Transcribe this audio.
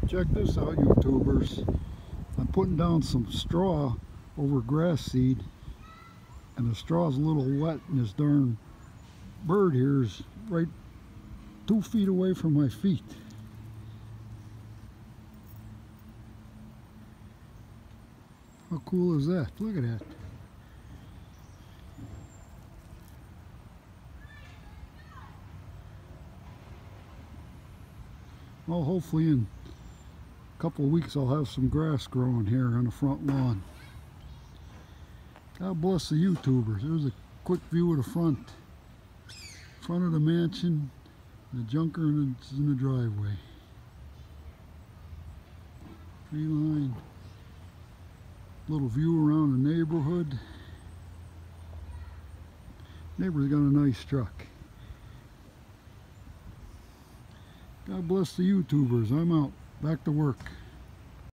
Check this out, YouTubers. I'm putting down some straw over grass seed, and the straw's a little wet, and this darn bird here is right 2 feet away from my feet. How cool is that? Look at that. Well, hopefully in a couple of weeks I'll have some grass growing here on the front lawn. God bless the YouTubers. There's a quick view of the front of the mansion, the junker is in the driveway. Tree line. Little view around the neighborhood. Neighbor's got a nice truck. God bless the YouTubers. I'm out. Back to work.